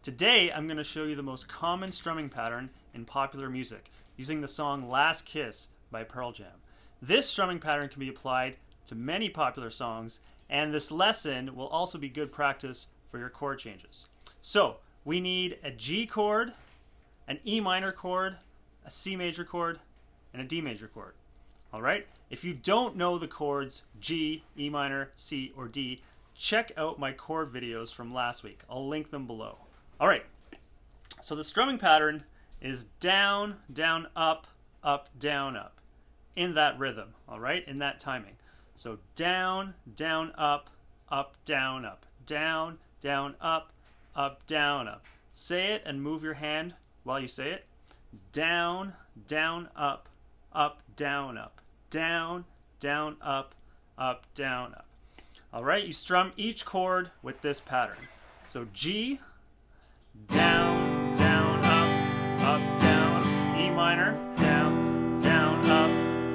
Today I'm going to show you the most common strumming pattern in popular music using the song Last Kiss by Pearl Jam. This strumming pattern can be applied to many popular songs, and this lesson will also be good practice for your chord changes. So we need a G chord, an E minor chord, a C major chord, and a D major chord. Alright? If you don't know the chords G, E minor, C, or D, check out my chord videos from last week. I'll link them below. Alright, so the strumming pattern is down, down, up, down, up. In that rhythm, alright? In that timing. So down, down, up, down, up. Down, down, up, down, up. Say it and move your hand while you say it. Down, down, up, down, up. Down, down, up, down, up. Alright, you strum each chord with this pattern. So G, down, down, up, down. E minor, down, down,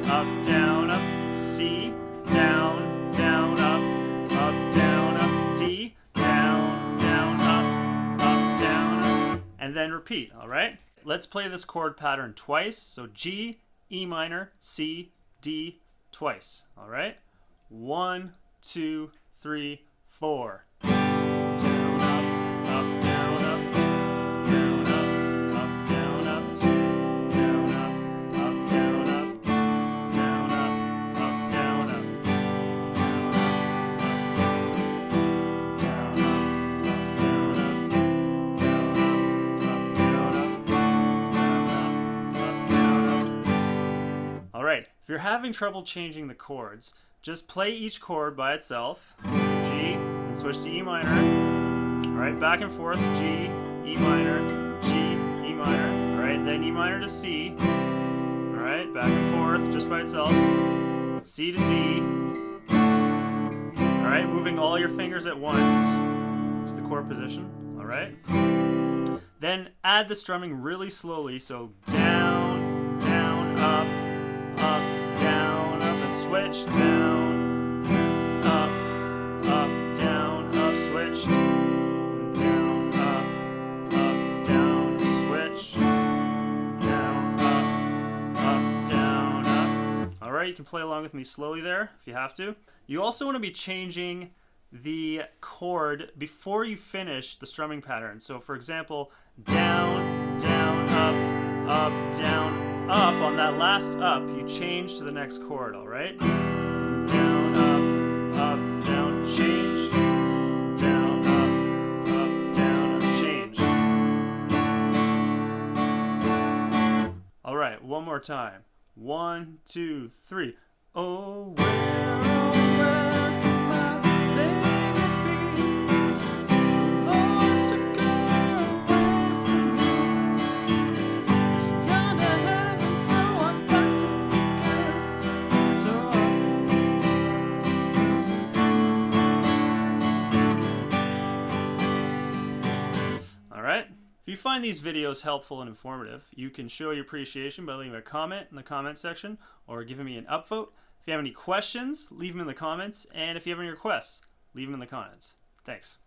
up, down, up. C, down, down, up, down, up. D, down, down, up, down, up. And then repeat, alright? Let's play this chord pattern twice. So G, E minor, C, D, twice, alright? 1, 2, 3, 4. Alright, if you're having trouble changing the chords, just play each chord by itself, G, and switch to E minor. Alright, back and forth, G, E minor, G, E minor. Alright, then E minor to C. Alright, back and forth, just by itself. C to D. Alright, moving all your fingers at once to the chord position. Alright. Then add the strumming really slowly, so down, down, up, down, up, and switch, down, up, down, up, switch, down, down, switch, down, down, up. Alright, you can play along with me slowly there if you have to. You also want to be changing the chord before you finish the strumming pattern. So for example, down, down, up, down, up. On that last up, you change to the next chord, alright? Down, up, down, change. Down, up, down, change. Alright, one more time. 1, 2, 3. Oh, where can my baby be? Lord took her away from me. She's gone to heaven, so I've got to pick her. Alright, if you find these videos helpful and informative, you can show your appreciation by leaving a comment in the comment section or giving me an upvote. If you have any questions, leave them in the comments, and if you have any requests, leave them in the comments. Thanks.